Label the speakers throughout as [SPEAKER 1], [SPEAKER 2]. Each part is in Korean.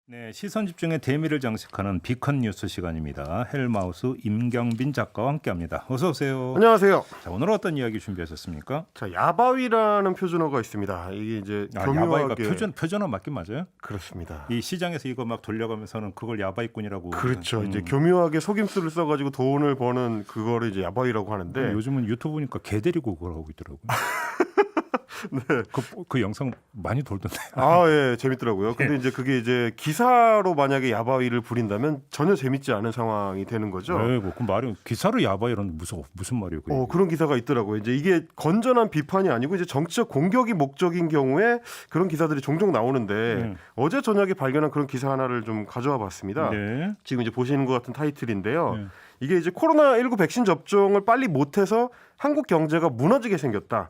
[SPEAKER 1] 네, 시선 집중의 대미를 장식하는 비컨 뉴스 시간입니다. 헬마우스 임경빈 작가와 함께합니다. 어서 오세요.
[SPEAKER 2] 안녕하세요.
[SPEAKER 1] 자, 오늘 어떤 이야기 준비하셨습니까?
[SPEAKER 2] 자, 야바위라는 표준어가 있습니다. 이게 이제
[SPEAKER 1] 야바위가
[SPEAKER 2] 교묘하게
[SPEAKER 1] 표준어 맞긴 맞아요?
[SPEAKER 2] 그렇습니다.
[SPEAKER 1] 이 시장에서 이거 막 돌려가면서는 그걸 야바위꾼이라고.
[SPEAKER 2] 그렇죠. 이제 교묘하게 속임수를 써가지고 돈을 버는 그거를 이제 야바위라고 하는데
[SPEAKER 1] 요즘은 유튜브 보니까 개 데리고 그걸 하고 있더라고요.
[SPEAKER 2] 네.
[SPEAKER 1] 그 영상 많이 돌던데.
[SPEAKER 2] 예, 재밌더라고요. 근데 이제 그게 이제 기사로 만약에 야바위를 부린다면 전혀 재밌지 않은 상황이 되는 거죠.
[SPEAKER 1] 아이고, 그 말이 기사로 야바위라는 무슨 말이에요? 그게?
[SPEAKER 2] 그런 기사가 있더라고요. 이제 이게 건전한 비판이 아니고 이제 정치적 공격이 목적인 경우에 그런 기사들이 종종 나오는데 어제 저녁에 발견한 그런 기사 하나를 좀 가져와 봤습니다.
[SPEAKER 1] 네.
[SPEAKER 2] 지금 이제 보시는 것 같은 타이틀인데요.
[SPEAKER 1] 네.
[SPEAKER 2] 이게 이제 코로나19 백신 접종을 빨리 못해서 한국 경제가 무너지게 생겼다.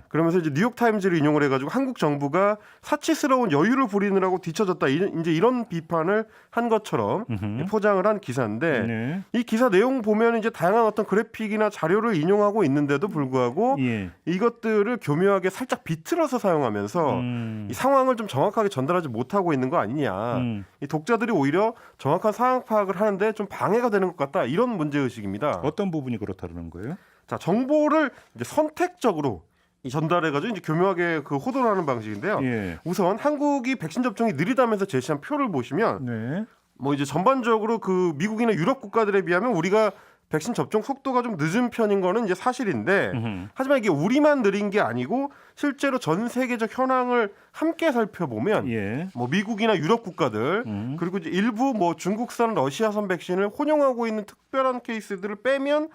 [SPEAKER 2] 그러면서 이제 뉴욕타임즈를 인용을 해가지고 한국 정부가 사치스러운 여유를 부리느라고 뒤처졌다. 이제 이런 비판을 한 것처럼 포장을 한 기사인데
[SPEAKER 1] 네.
[SPEAKER 2] 이 기사 내용 보면 이제 다양한 어떤 그래픽이나 자료를 인용하고 있는데도 불구하고
[SPEAKER 1] 예.
[SPEAKER 2] 이것들을 교묘하게 살짝 비틀어서 사용하면서 이 상황을 좀 정확하게 전달하지 못하고 있는 거 아니냐. 이 독자들이 오히려 정확한 상황 파악을 하는데 좀 방해가 되는 것 같다. 이런 문제의식입니다.
[SPEAKER 1] 어떤 부분이 그렇다는 거예요?
[SPEAKER 2] 자, 정보를 이제 선택적으로 전달해가지고 이제 교묘하게 그 호도를 하는 방식인데요.
[SPEAKER 1] 예.
[SPEAKER 2] 우선 한국이 백신 접종이 느리다면서 제시한 표를 보시면
[SPEAKER 1] 네.
[SPEAKER 2] 뭐 이제 전반적으로 그 미국이나 유럽 국가들에 비하면 우리가 백신 접종 속도가 좀 늦은 편인 거는 이제 사실인데 하지만 이게 우리만 느린 게 아니고 실제로 전 세계적 현황을 함께 살펴보면
[SPEAKER 1] 예.
[SPEAKER 2] 뭐 미국이나 유럽 국가들 그리고 이제 일부 뭐 중국산 러시아산 백신을 혼용하고 있는 특별한 케이스들을 빼면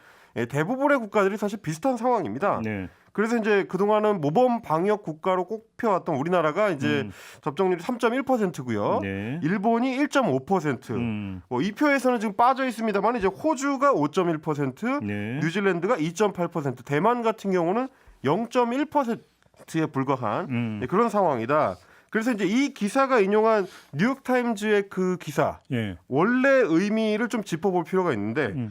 [SPEAKER 2] 대부분의 국가들이 사실 비슷한 상황입니다.
[SPEAKER 1] 네.
[SPEAKER 2] 그래서 이제 그동안은 모범 방역 국가로 꼽혀왔던 우리나라가 이제 접종률이 3.1%고요.
[SPEAKER 1] 네.
[SPEAKER 2] 일본이 1.5%. 뭐 이 표에서는 지금 빠져 있습니다만 이제 호주가 5.1%,
[SPEAKER 1] 네.
[SPEAKER 2] 뉴질랜드가 2.8%, 대만 같은 경우는 0.1%에 불과한 그런 상황이다. 그래서 이제 이 기사가 인용한 뉴욕타임즈의 그 기사
[SPEAKER 1] 예.
[SPEAKER 2] 원래 의미를 좀 짚어볼 필요가 있는데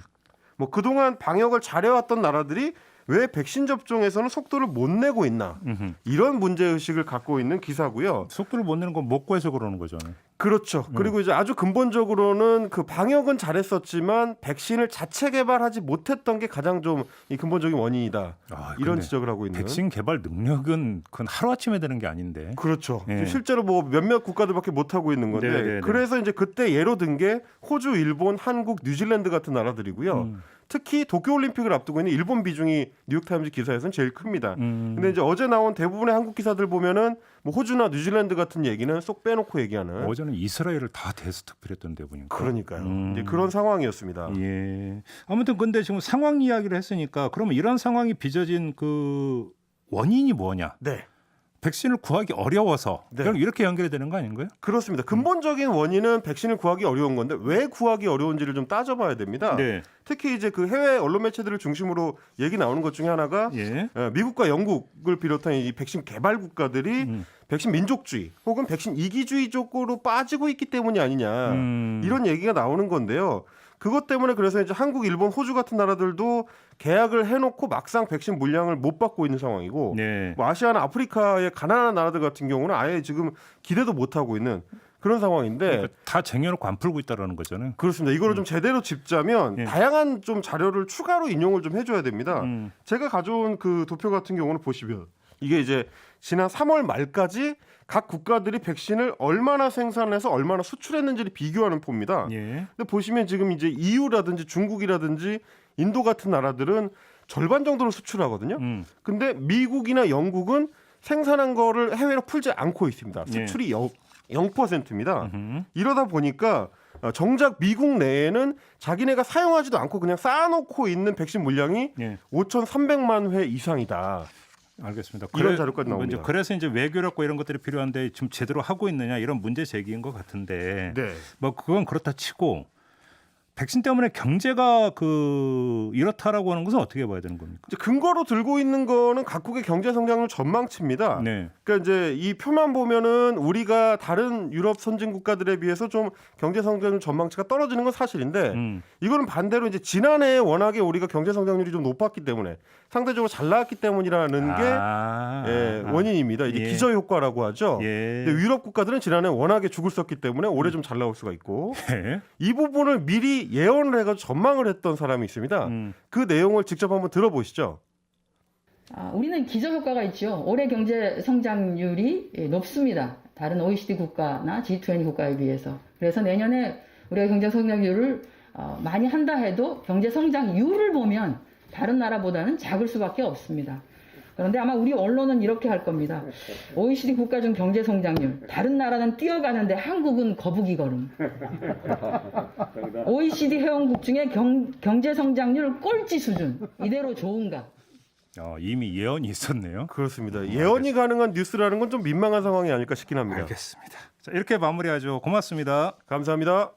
[SPEAKER 2] 뭐 그동안 방역을 잘해왔던 나라들이 왜 백신 접종에서는 속도를 못 내고 있나 이런 문제의식을 갖고 있는 기사고요.
[SPEAKER 1] 속도를 못 내는 건 못 구해서 그러는 거잖아요.
[SPEAKER 2] 그렇죠. 그리고 이제 아주 근본적으로는 그 방역은 잘했었지만 백신을 자체 개발하지 못했던 게 가장 좀 이 근본적인 원인이다. 이런
[SPEAKER 1] 근데
[SPEAKER 2] 지적을 하고 있는.
[SPEAKER 1] 백신 개발 능력은 그건 하루아침에 되는 게 아닌데.
[SPEAKER 2] 그렇죠.
[SPEAKER 1] 예.
[SPEAKER 2] 실제로 뭐 몇몇 국가들밖에 못 하고 있는 건데
[SPEAKER 1] 네네네.
[SPEAKER 2] 그래서 이제 그때 예로 든 게 호주, 일본, 한국, 뉴질랜드 같은 나라들이고요. 특히 도쿄올림픽을 앞두고 있는 일본 비중이 뉴욕타임즈 기사에서는 제일 큽니다. 근데 이제 어제 나온 대부분의 한국 기사들 보면은 뭐 호주나 뉴질랜드 같은 얘기는 쏙 빼놓고 얘기하는.
[SPEAKER 1] 어제는 이스라엘을 다 대스특필했던데 보니까.
[SPEAKER 2] 그러니까요. 이제 그런 상황이었습니다.
[SPEAKER 1] 예. 아무튼 근데 지금 상황 이야기를 했으니까 그러면 이런 상황이 빚어진 그 원인이 뭐냐?
[SPEAKER 2] 네.
[SPEAKER 1] 백신을 구하기 어려워서
[SPEAKER 2] 네.
[SPEAKER 1] 그럼 이렇게 연결이 되는 거 아닌가요?
[SPEAKER 2] 그렇습니다. 근본적인 원인은 백신을 구하기 어려운 건데 왜 구하기 어려운지를 좀 따져봐야 됩니다.
[SPEAKER 1] 네.
[SPEAKER 2] 특히 이제 그 해외 언론 매체들을 중심으로 얘기 나오는 것 중에 하나가
[SPEAKER 1] 예.
[SPEAKER 2] 미국과 영국을 비롯한 이 백신 개발 국가들이 백신 민족주의 혹은 백신 이기주의 쪽으로 빠지고 있기 때문이 아니냐 이런 얘기가 나오는 건데요. 그것 때문에 그래서 이제 한국, 일본, 호주 같은 나라들도 계약을 해놓고 막상 백신 물량을 못 받고 있는 상황이고
[SPEAKER 1] 네.
[SPEAKER 2] 뭐 아시아나 아프리카의 가난한 나라들 같은 경우는 아예 지금 기대도 못 하고 있는 그런 상황인데
[SPEAKER 1] 그러니까 다 쟁여놓고 안 풀고 있다라는 거잖아요.
[SPEAKER 2] 그렇습니다. 이거를 좀 제대로 짚자면
[SPEAKER 1] 예.
[SPEAKER 2] 다양한 좀 자료를 추가로 인용을 좀 해줘야 됩니다. 제가 가져온 그 도표 같은 경우는 보시면 이게 이제 지난 3월 말까지 각 국가들이 백신을 얼마나 생산해서 얼마나 수출했는지를 비교하는 표입니다.
[SPEAKER 1] 예.
[SPEAKER 2] 근데 보시면 지금 이제 EU라든지 중국이라든지 인도 같은 나라들은 절반 정도를 수출하거든요. 근데 미국이나 영국은 생산한 거를 해외로 풀지 않고 있습니다. 수출이 0%입니다. 이러다 보니까 정작 미국 내에는 자기네가 사용하지도 않고 그냥 쌓아놓고 있는 백신 물량이 5,300만 회 이상이다.
[SPEAKER 1] 알겠습니다.
[SPEAKER 2] 이런 자료까지 나옵니다.
[SPEAKER 1] 그래서 이제 외교력과 이런 것들이 필요한데 지금 제대로 하고 있느냐 이런 문제 제기인 것 같은데
[SPEAKER 2] 네.
[SPEAKER 1] 뭐 그건 그렇다 치고 백신 때문에 경제가 이렇다라고 하는 것은 어떻게 봐야 되는 겁니까?
[SPEAKER 2] 이제 근거로 들고 있는 거는 각국의 경제 성장률 전망치입니다.
[SPEAKER 1] 네.
[SPEAKER 2] 그러니까 이제 이 표만 보면은 우리가 다른 유럽 선진 국가들에 비해서 좀 경제 성장률 전망치가 떨어지는 건 사실인데 이거는 반대로 이제 지난해에 워낙에 우리가 경제 성장률이 좀 높았기 때문에 상대적으로 잘 나왔기 때문이라는 게 원인입니다. 이제 기저 효과라고 하죠.
[SPEAKER 1] 예.
[SPEAKER 2] 근데 유럽 국가들은 지난해 워낙에 죽을 썼기 때문에 올해 좀 잘 나올 수가 있고
[SPEAKER 1] 예.
[SPEAKER 2] 이 부분을 미리 예언을 해가지고 전망을 했던 사람이 있습니다. 그 내용을 직접 한번 들어보시죠.
[SPEAKER 3] 우리는 기저 효과가 있죠. 올해 경제 성장률이 높습니다. 다른 OECD 국가나 G20 국가에 비해서. 그래서 내년에 우리가 경제 성장률을 많이 한다 해도 경제 성장률을 보면 다른 나라보다는 작을 수밖에 없습니다. 그런데 아마 우리 언론은 이렇게 할 겁니다. OECD 국가 중 경제 성장률, 다른 나라는 뛰어가는데 한국은 거북이 걸음. OECD 회원국 중에 경제 성장률 꼴찌 수준. 이대로 좋은가?
[SPEAKER 1] 이미 예언이 있었네요.
[SPEAKER 2] 그렇습니다. 예언이 가능한 뉴스라는 건 좀 민망한 상황이 아닐까 싶긴 합니다.
[SPEAKER 1] 알겠습니다. 자, 이렇게 마무리하죠. 고맙습니다.
[SPEAKER 2] 감사합니다.